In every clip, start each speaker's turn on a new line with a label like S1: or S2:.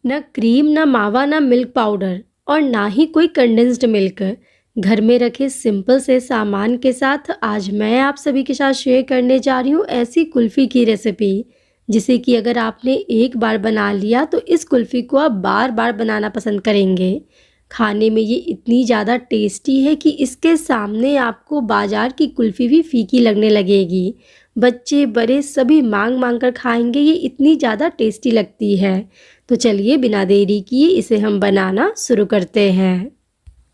S1: ना क्रीम, ना मावा, ना मिल्क पाउडर और ना ही कोई कंडेंस्ड मिल्क। घर में रखे सिंपल से सामान के साथ आज मैं आप सभी के साथ शेयर करने जा रही हूँ ऐसी कुल्फ़ी की रेसिपी, जिसे कि अगर आपने एक बार बना लिया तो इस कुल्फ़ी को आप बार-बार बनाना पसंद करेंगे। खाने में ये इतनी ज़्यादा टेस्टी है कि इसके सामने आपको बाज़ार की कुल्फ़ी भी फीकी लगने लगेगी। बच्चे, बड़े सभी माँग-माँग कर खाएँगे, ये इतनी ज़्यादा टेस्टी लगती है। तो चलिए बिना देरी किए इसे हम बनाना शुरू करते हैं।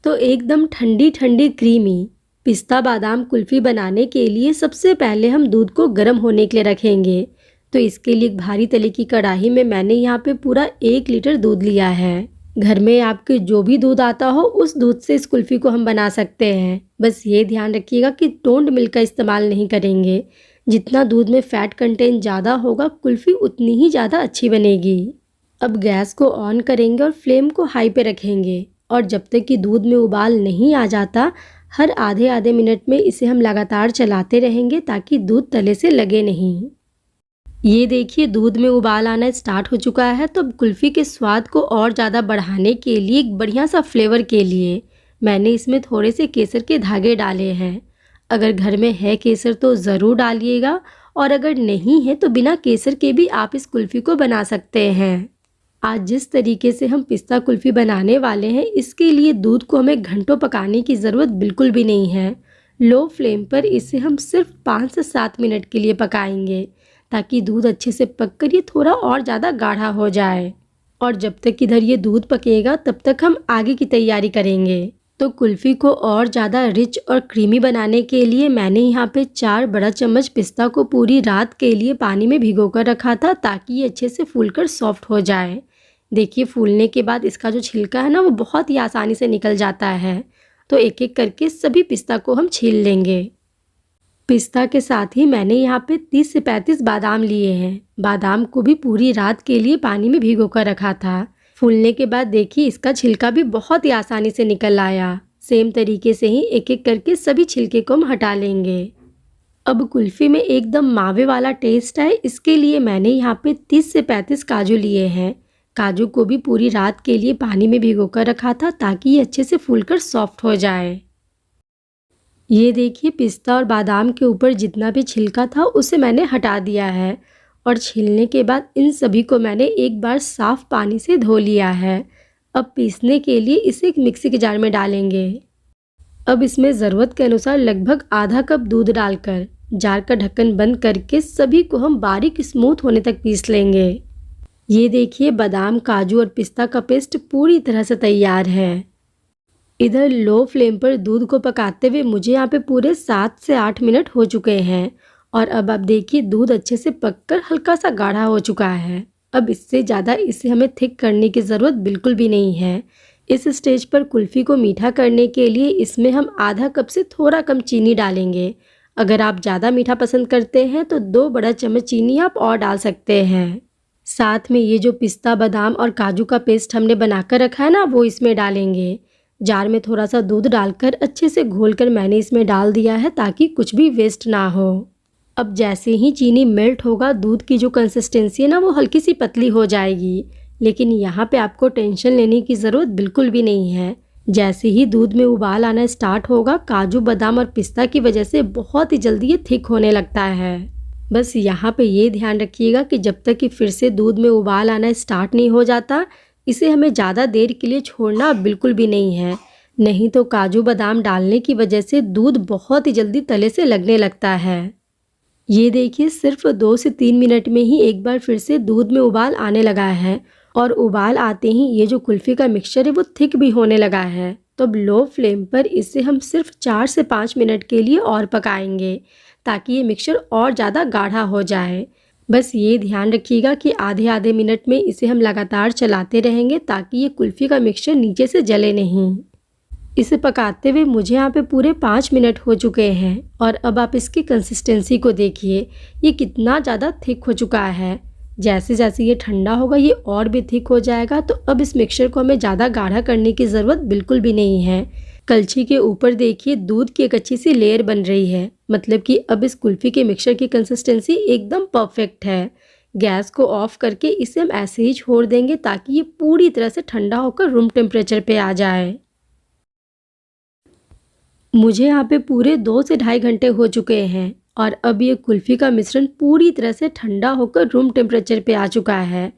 S1: तो एकदम ठंडी ठंडी क्रीमी पिस्ता बादाम कुल्फ़ी बनाने के लिए सबसे पहले हम दूध को गर्म होने के लिए रखेंगे। तो इसके लिए एक भारी तले की कढ़ाई में मैंने यहाँ पे पूरा 1 लीटर दूध लिया है। घर में आपके जो भी दूध आता हो उस दूध से इस कुल्फ़ी को हम बना सकते हैं। बस ये ध्यान रखिएगा कि टोंड मिल्क का इस्तेमाल नहीं करेंगे। जितना दूध में फ़ैट कंटेंट ज़्यादा होगा कुल्फ़ी उतनी ही ज़्यादा अच्छी बनेगी। अब गैस को ऑन करेंगे और फ्लेम को हाई पे रखेंगे और जब तक कि दूध में उबाल नहीं आ जाता हर आधे आधे मिनट में इसे हम लगातार चलाते रहेंगे ताकि दूध तले से लगे नहीं। ये देखिए दूध में उबाल आना स्टार्ट हो चुका है। तो अब कुल्फ़ी के स्वाद को और ज़्यादा बढ़ाने के लिए एक बढ़िया सा फ्लेवर के लिए मैंने इसमें थोड़े से केसर के धागे डाले हैं। अगर घर में है केसर तो ज़रूर डालिएगा और अगर नहीं है तो बिना केसर के भी आप इस कुल्फ़ी को बना सकते हैं। आज जिस तरीके से हम पिस्ता कुल्फ़ी बनाने वाले हैं इसके लिए दूध को हमें घंटों पकाने की ज़रूरत बिल्कुल भी नहीं है। लो फ्लेम पर इसे हम सिर्फ 5 से 7 मिनट के लिए पकाएंगे ताकि दूध अच्छे से पककर ये थोड़ा और ज़्यादा गाढ़ा हो जाए। और जब तक इधर ये दूध पकेगा तब तक हम आगे की तैयारी करेंगे। तो कुल्फ़ी को और ज़्यादा रिच और क्रीमी बनाने के लिए मैंने यहाँ पे 4 बड़ा चम्मच पिस्ता को पूरी रात के लिए पानी में भिगो कर रखा था ताकि ये अच्छे से फूलकर सॉफ्ट हो जाए। देखिए फूलने के बाद इसका जो छिलका है ना वो बहुत ही आसानी से निकल जाता है। तो एक एक करके सभी पिस्ता को हम छील लेंगे। पिस्ता के साथ ही मैंने यहाँ पे 30 से 35 बादाम लिए हैं। बादाम को भी पूरी रात के लिए पानी में भिगो कर रखा था। फूलने के बाद देखिए इसका छिलका भी बहुत ही आसानी से निकल आया। सेम तरीके से ही एक एक करके सभी छिलके को हम हटा लेंगे। अब कुल्फ़ी में एकदम मावे वाला टेस्ट है, इसके लिए मैंने यहाँ पे 30 से 35 काजू लिए हैं। काजू को भी पूरी रात के लिए पानी में भिगोकर रखा था ताकि ये अच्छे से फूलकर सॉफ्ट हो जाए। ये देखिए पिस्ता और बादाम के ऊपर जितना भी छिलका था उसे मैंने हटा दिया है और छीलने के बाद इन सभी को मैंने एक बार साफ पानी से धो लिया है। अब पीसने के लिए इसे एक मिक्सी के जार में डालेंगे। अब इसमें ज़रूरत के अनुसार लगभग आधा कप दूध डालकर जार का ढक्कन बंद करके सभी को हम बारीक स्मूथ होने तक पीस लेंगे। ये देखिए बादाम, काजू और पिस्ता का पेस्ट पूरी तरह से तैयार है। इधर लो फ्लेम पर दूध को पकाते हुए मुझे यहाँ पे पूरे 7 से 8 मिनट हो चुके हैं और अब आप देखिए दूध अच्छे से पककर हल्का सा गाढ़ा हो चुका है। अब इससे ज़्यादा इसे हमें थिक करने की ज़रूरत बिल्कुल भी नहीं है। इस स्टेज पर कुल्फ़ी को मीठा करने के लिए इसमें हम आधा कप से थोड़ा कम चीनी डालेंगे। अगर आप ज़्यादा मीठा पसंद करते हैं तो 2 बड़ा चम्मच चीनी आप और डाल सकते हैं। साथ में ये जो पिस्ता, बादाम और काजू का पेस्ट हमने बनाकर रखा है ना वो इसमें डालेंगे। जार में थोड़ा सा दूध डालकर अच्छे से घोलकर मैंने इसमें डाल दिया है ताकि कुछ भी वेस्ट ना हो। अब जैसे ही चीनी मेल्ट होगा दूध की जो कंसिस्टेंसी है ना वो हल्की सी पतली हो जाएगी। लेकिन यहाँ पे आपको टेंशन लेने की ज़रूरत बिल्कुल भी नहीं है। जैसे ही दूध में उबाल आना स्टार्ट होगा काजू, बादाम और पिस्ता की वजह से बहुत ही जल्दी ये थिक होने लगता है। बस यहाँ पे ये ध्यान रखिएगा कि जब तक कि फिर से दूध में उबाल आना स्टार्ट नहीं हो जाता इसे हमें ज़्यादा देर के लिए छोड़ना बिल्कुल भी नहीं है। नहीं तो काजू बादाम डालने की वजह से दूध बहुत ही जल्दी तले से लगने लगता है। ये देखिए सिर्फ 2 से 3 मिनट में ही एक बार फिर से दूध में उबाल आने लगा है और उबाल आते ही ये जो कुल्फ़ी का मिक्सचर है वो थिक भी होने लगा है। तो अब लो फ्लेम पर इसे हम सिर्फ 4 से 5 मिनट के लिए और पकाएंगे ताकि ये मिक्सचर और ज़्यादा गाढ़ा हो जाए। बस ये ध्यान रखिएगा कि आधे आधे मिनट में इसे हम लगातार चलाते रहेंगे ताकि ये कुल्फ़ी का मिक्सचर नीचे से जले नहीं। इसे पकाते हुए मुझे यहाँ पे पूरे 5 मिनट हो चुके हैं और अब आप इसकी कंसिस्टेंसी को देखिए, ये कितना ज़्यादा थिक हो चुका है। जैसे जैसे ये ठंडा होगा ये और भी थिक हो जाएगा। तो अब इस मिक्सचर को हमें ज़्यादा गाढ़ा करने की ज़रूरत बिल्कुल भी नहीं है। कलछी के ऊपर देखिए दूध की एक अच्छी सी लेयर बन रही है, मतलब कि अब इस कुल्फ़ी के मिक्सचर की कंसिस्टेंसी एकदम परफेक्ट है। गैस को ऑफ करके इसे हम ऐसे ही छोड़ देंगे ताकि ये पूरी तरह से ठंडा होकर रूम टेम्परेचर पे आ जाए। मुझे यहाँ पे पूरे 2 से ढाई घंटे हो चुके हैं और अब ये कुल्फ़ी का मिश्रण पूरी तरह से ठंडा होकर रूम टेम्परेचर पे आ चुका है।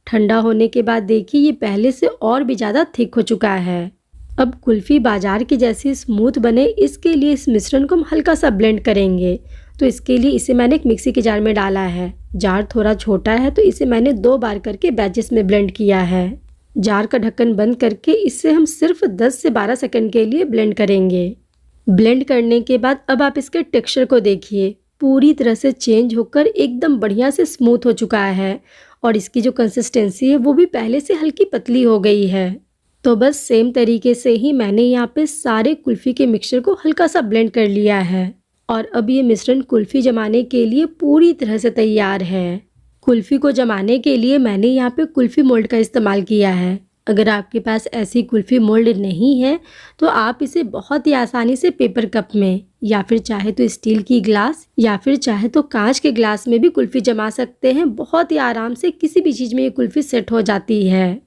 S1: ठंडा होने के बाद देखिए ये पहले से और भी ज़्यादा थिक हो चुका है। अब कुल्फ़ी बाजार की जैसी स्मूथ बने इसके लिए इस मिश्रण को हम हल्का सा ब्लेंड करेंगे। तो इसके लिए इसे मैंने एक मिक्सी के जार में डाला है। जार थोड़ा छोटा है तो इसे मैंने 2 बार करके बैचेस में ब्लेंड किया है। जार का ढक्कन बंद करके इसे हम सिर्फ 10 से 12 सेकंड के लिए ब्लेंड करेंगे। ब्लेंड करने के बाद अब आप इसके टेक्सचर को देखिए, पूरी तरह से चेंज होकर एकदम बढ़िया से स्मूथ हो चुका है और इसकी जो कंसिस्टेंसी है वो भी पहले से हल्की पतली हो गई है। तो बस सेम तरीके से ही मैंने यहाँ पे सारे कुल्फ़ी के मिक्सचर को हल्का सा ब्लेंड कर लिया है और अब ये मिश्रण कुल्फ़ी जमाने के लिए पूरी तरह से तैयार है। कुल्फ़ी को जमाने के लिए मैंने यहाँ पे कुल्फ़ी मोल्ड का इस्तेमाल किया है। अगर आपके पास ऐसी कुल्फ़ी मोल्ड नहीं है तो आप इसे बहुत ही आसानी से पेपर कप में या फिर चाहे तो स्टील की ग्लास या फिर चाहे तो कांच के ग्लास में भी कुल्फ़ी जमा सकते हैं। बहुत ही आराम से किसी भी चीज़ में ये कुल्फ़ी सेट हो जाती है।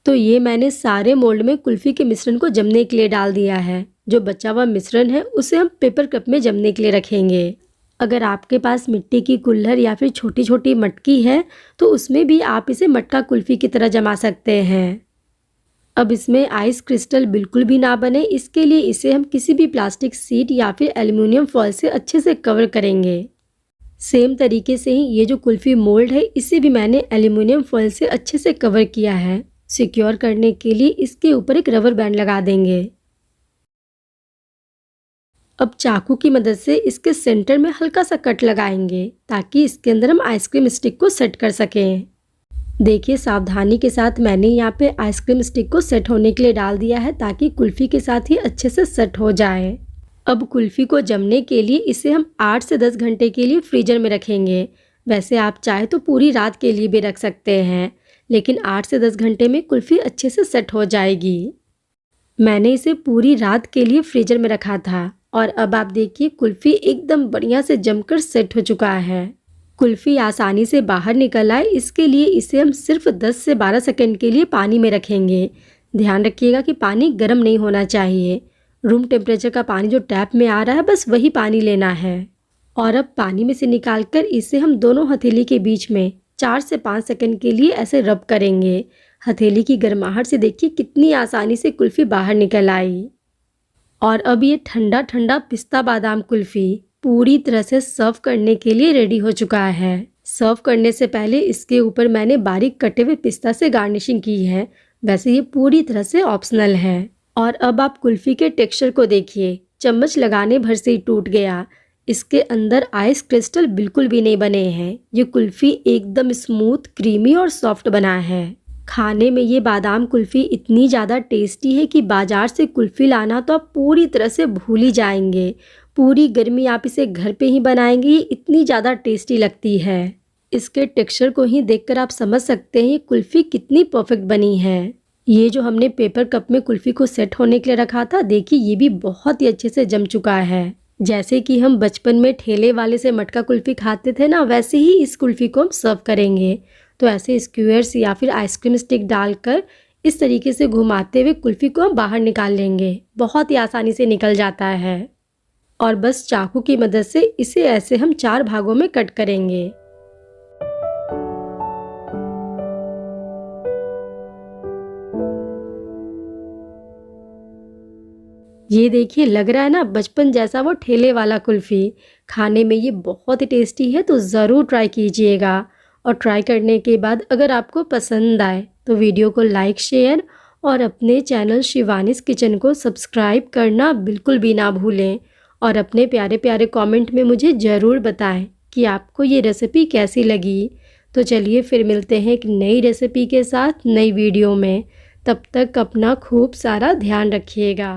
S1: तो ये मैंने सारे मोल्ड में कुल्फ़ी के मिश्रण को जमने के लिए डाल दिया है। जो बचा हुआ मिश्रण है उसे हम पेपर कप में जमने के लिए रखेंगे। अगर आपके पास मिट्टी की कुल्हड़ या फिर छोटी छोटी मटकी है तो उसमें भी आप इसे मटका कुल्फ़ी की तरह जमा सकते हैं। अब इसमें आइस क्रिस्टल बिल्कुल भी ना बने इसके लिए इसे हम किसी भी प्लास्टिक शीट या फिर एल्युमिनियम फॉयल से अच्छे से कवर करेंगे। सेम तरीके से ही ये जो कुल्फ़ी मोल्ड है इसे भी मैंने एल्युमिनियम फॉयल से अच्छे से कवर किया है। सिक्योर करने के लिए इसके ऊपर एक रबर बैंड लगा देंगे। अब चाकू की मदद से इसके सेंटर में हल्का सा कट लगाएंगे ताकि इसके अंदर हम आइसक्रीम स्टिक को सेट कर सकें। देखिए सावधानी के साथ मैंने यहाँ पे आइसक्रीम स्टिक को सेट होने के लिए डाल दिया है ताकि कुल्फ़ी के साथ ही अच्छे से सेट हो जाए। अब कुल्फ़ी को जमने के लिए इसे हम 8 से 10 घंटे के लिए फ्रीजर में रखेंगे। वैसे आप चाहे तो पूरी रात के लिए भी रख सकते हैं, लेकिन 8 से 10 घंटे में कुल्फ़ी अच्छे से सेट हो जाएगी। मैंने इसे पूरी रात के लिए फ्रीजर में रखा था और अब आप देखिए कुल्फ़ी एकदम बढ़िया से जमकर सेट हो चुका है। कुल्फ़ी आसानी से बाहर निकल आए इसके लिए इसे हम सिर्फ 10 से 12 सेकंड के लिए पानी में रखेंगे। ध्यान रखिएगा कि पानी गर्म नहीं होना चाहिए। रूम टेम्परेचर का पानी जो टैप में आ रहा है बस वही पानी लेना है। और अब पानी में से निकालकर इसे हम दोनों हथेली के बीच में 4 से 5 सेकंड के लिए ऐसे रब करेंगे। हथेली की गर्माहट से देखिए कितनी आसानी से कुल्फ़ी बाहर निकल आई। और अब ये ठंडा ठंडा पिस्ता बादाम कुल्फ़ी पूरी तरह से सर्व करने के लिए रेडी हो चुका है। सर्व करने से पहले इसके ऊपर मैंने बारीक कटे हुए पिस्ता से गार्निशिंग की है। वैसे ये पूरी तरह से ऑप्शनल है। और अब आप कुल्फ़ी के टेक्सचर को देखिए, चम्मच लगाने भर से ही टूट गया। इसके अंदर आइस क्रिस्टल बिल्कुल भी नहीं बने हैं। ये कुल्फ़ी एकदम स्मूथ, क्रीमी और सॉफ्ट बना है। खाने में ये बादाम कुल्फ़ी इतनी ज़्यादा टेस्टी है कि बाज़ार से कुल्फ़ी लाना तो आप पूरी तरह से भूल ही जाएंगे। पूरी गर्मी आप इसे घर पे ही बनाएंगे, ये इतनी ज़्यादा टेस्टी लगती है। इसके टेक्सचर को ही देखकर आप समझ सकते हैं ये कुल्फ़ी कितनी परफेक्ट बनी है। ये जो हमने पेपर कप में कुल्फ़ी को सेट होने के लिए रखा था, देखिए ये भी बहुत ही अच्छे से जम चुका है। जैसे कि हम बचपन में ठेले वाले से मटका कुल्फ़ी खाते थे ना, वैसे ही इस कुल्फ़ी को हम सर्व करेंगे। तो ऐसे स्क्वेयर्स या फिर आइसक्रीम स्टिक डालकर इस तरीके से घुमाते हुए कुल्फ़ी को हम बाहर निकाल लेंगे। बहुत ही आसानी से निकल जाता है। और बस चाकू की मदद से इसे ऐसे हम 4 भागों में कट करेंगे। ये देखिए लग रहा है ना बचपन जैसा वो ठेले वाला कुल्फ़ी। खाने में ये बहुत ही टेस्टी है, तो ज़रूर ट्राई कीजिएगा। और ट्राई करने के बाद अगर आपको पसंद आए तो वीडियो को लाइक, शेयर और अपने चैनल शिवानीज़ किचन को सब्सक्राइब करना बिल्कुल भी ना भूलें। और अपने प्यारे प्यारे कमेंट में मुझे ज़रूर बताएं कि आपको ये रेसिपी कैसी लगी। तो चलिए फिर मिलते हैं एक नई रेसिपी के साथ नई वीडियो में। तब तक अपना खूब सारा ध्यान रखिएगा।